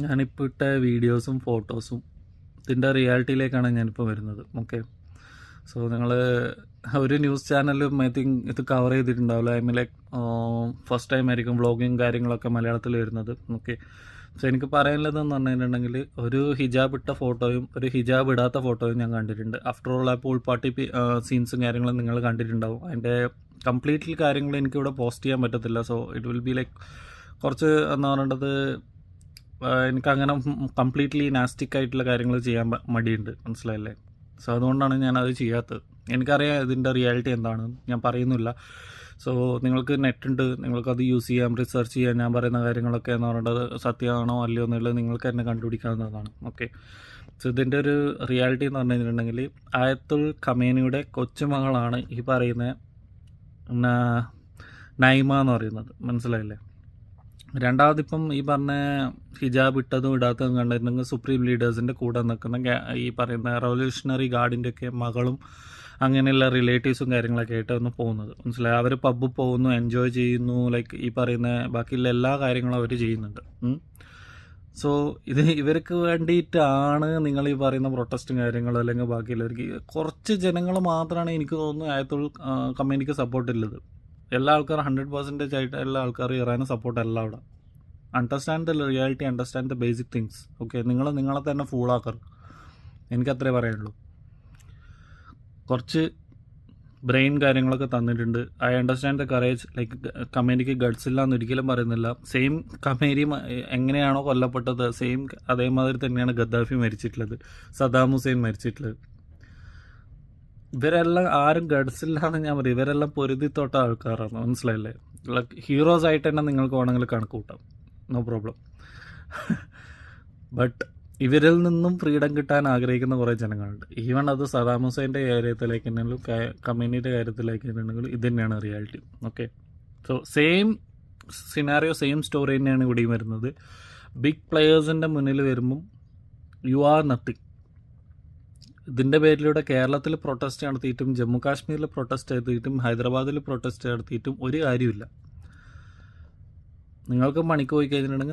ഞാനിപ്പോൾ ഇട്ട വീഡിയോസും ഫോട്ടോസും ഇതിൻ്റെ റിയാലിറ്റിയിലേക്കാണ് ഞാനിപ്പോൾ വരുന്നത്. ഓക്കെ, സോ നിങ്ങൾ ഒരു ന്യൂസ് ചാനലും ഐ തിങ്ക് ഇത് കവർ ചെയ്തിട്ടുണ്ടാവില്ല. I mean like first time ആയിരിക്കും വ്ളോഗിങ് കാര്യങ്ങളൊക്കെ മലയാളത്തിൽ വരുന്നത്. ഓക്കെ, സോ എനിക്ക് പറയാനുള്ളതെന്ന് പറഞ്ഞിട്ടുണ്ടെങ്കിൽ ഒരു ഹിജാബ് ഇട്ട ഫോട്ടോയും ഒരു ഹിജാബ് ഇടാത്ത ഫോട്ടോയും ഞാൻ കണ്ടിട്ടുണ്ട്. ആഫ്റ്റർ ഓൾ ആ പൂൾ പാർട്ടി സീൻസും കാര്യങ്ങളും നിങ്ങൾ കണ്ടിട്ടുണ്ടാവും. അതിൻ്റെ കംപ്ലീറ്റ്ലി കാര്യങ്ങൾ എനിക്കിവിടെ പോസ്റ്റ് ചെയ്യാൻ പറ്റത്തില്ല. So it will be like കുറച്ച് എന്താ പറയേണ്ടത്, എനിക്കങ്ങനെ കംപ്ലീറ്റ്ലി നാസ്റ്റിക് ആയിട്ടുള്ള കാര്യങ്ങൾ ചെയ്യാൻ മടിയുണ്ട്, മനസ്സിലായില്ലേ? സോ അതുകൊണ്ടാണ് ഞാനത് ചെയ്യാത്തത്. എനിക്കറിയാം ഇതിൻ്റെ റിയാലിറ്റി എന്താണെന്ന്, ഞാൻ പറയുന്നില്ല. സോ നിങ്ങൾക്ക് നെറ്റുണ്ട്, നിങ്ങൾക്കത് യൂസ് ചെയ്യാം, റിസർച്ച് ചെയ്യാം. ഞാൻ പറയുന്ന കാര്യങ്ങളൊക്കെ എന്ന് പറയുന്നത് സത്യമാണോ അല്ലയോ എന്നുള്ളത് നിങ്ങൾക്ക് തന്നെ കണ്ടുപിടിക്കാവുന്നതാണ്. ഓക്കെ, സോ ഇതിൻ്റെ ഒരു റിയാലിറ്റി എന്ന് പറഞ്ഞു കഴിഞ്ഞിട്ടുണ്ടെങ്കിൽ ആയത്തുൽ ഖമേനിയുടെ കൊച്ചുമകളാണ് ഈ പറയുന്ന നൈമ എന്ന് പറയുന്നത്, മനസ്സിലായില്ലേ? രണ്ടാമതിപ്പം ഈ പറഞ്ഞ ഹിജാബ് ഇട്ടതും ഇടാത്തതും കണ്ടിട്ടുണ്ടെങ്കിൽ സുപ്രീം ലീഡേഴ്സിൻ്റെ കൂടെ നിൽക്കുന്ന ഈ പറയുന്ന റവല്യൂഷണറി ഗാർഡിൻ്റെയൊക്കെ മകളും അങ്ങനെയുള്ള റിലേറ്റീവ്സും കാര്യങ്ങളൊക്കെ ആയിട്ട് ഒന്ന് പോകുന്നത്, മനസ്സിലായി? അവർ പബ്ബിൽ പോകുന്നു, എൻജോയ് ചെയ്യുന്നു, ലൈക്ക് ഈ പറയുന്ന ബാക്കിയുള്ള എല്ലാ കാര്യങ്ങളും അവർ ചെയ്യുന്നുണ്ട്. സോ ഇവർക്ക് വേണ്ടിയിട്ടാണ് നിങ്ങൾ ഈ പറയുന്ന പ്രൊട്ടസ്റ്റും കാര്യങ്ങളും അല്ലെങ്കിൽ ബാക്കിയുള്ളവർക്ക് കുറച്ച് ജനങ്ങൾ മാത്രമാണ് എനിക്ക് തോന്നുന്നു ആയത്തുൽ കമ്പനിക്ക് സപ്പോർട്ടുള്ളത്. എല്ലാ ആൾക്കാരും 100% ആയിട്ട് എല്ലാ ആൾക്കാരും ഇറാനും സപ്പോർട്ടല്ല അവിടെ. Understand the reality, understand the basic things. Okay, നിങ്ങളെ തന്നെ ഫൂളാക്കരുത്, എനിക്കത്രേ പറയാനുള്ളൂ. കുറച്ച് ബ്രെയിൻ കാര്യങ്ങളൊക്കെ തന്നിട്ടുണ്ട്. I understand the courage. Like കമേനിക്ക് ഗഡ്സ് ഇല്ല എന്ന് ഒരിക്കലും പറയുന്നില്ല. സെയിം കമേരി എങ്ങനെയാണോ കൊല്ലപ്പെട്ടത് സെയിം അതേമാതിരി തന്നെയാണ് ഗദ്ദാഫി മരിച്ചിട്ടുള്ളത്, സദാം ഹുസൈൻ മരിച്ചിട്ടുള്ളത്. ഇവരെല്ലാം ആരും ഗഡ്സില്ലാന്ന് ഞാൻ പറയും. ഇവരെല്ലാം പൊരുതിത്തോട്ട ആൾക്കാരാണ്, മനസ്സിലായില്ലേ? ലൈക്ക് ഹീറോസ് ആയിട്ട് തന്നെ നിങ്ങൾക്ക് വേണമെങ്കിൽ കണക്ക് കൂട്ടാം, നോ പ്രോബ്ലം. ബട്ട് ഇവരിൽ നിന്നും ഫ്രീഡം കിട്ടാൻ ആഗ്രഹിക്കുന്ന കുറേ ജനങ്ങളുണ്ട്. ഈവൺ അത് സദാം ഹുസൈൻ്റെ കാര്യത്തിലേക്ക് തന്നെയാലും കമ്മ്യൂണിറ്റിയുടെ കാര്യത്തിലേക്ക് തന്നെയാണെങ്കിലും ഇത് തന്നെയാണ് reality. Okay, so same scenario, same story തന്നെയാണ് ഇവിടെയും വരുന്നത്. ബിഗ് പ്ലെയേഴ്സിൻ്റെ മുന്നിൽ വരുമ്പം യു ആർ നത്തിങ്. ഇതിൻ്റെ പേരിലൂടെ കേരളത്തിൽ പ്രൊട്ടസ്റ്റ് നടത്തിയിട്ടും ജമ്മു കാശ്മീരിൽ പ്രൊട്ടസ്റ്റ് നടത്തിയിട്ടും ഹൈദരാബാദിൽ പ്രൊട്ടസ്റ്റ് നടത്തിയിട്ടും ഒരു കാര്യമില്ല. നിങ്ങൾക്ക് പണിക്ക് പോയി കഴിഞ്ഞിട്ടുണ്ടെങ്കിൽ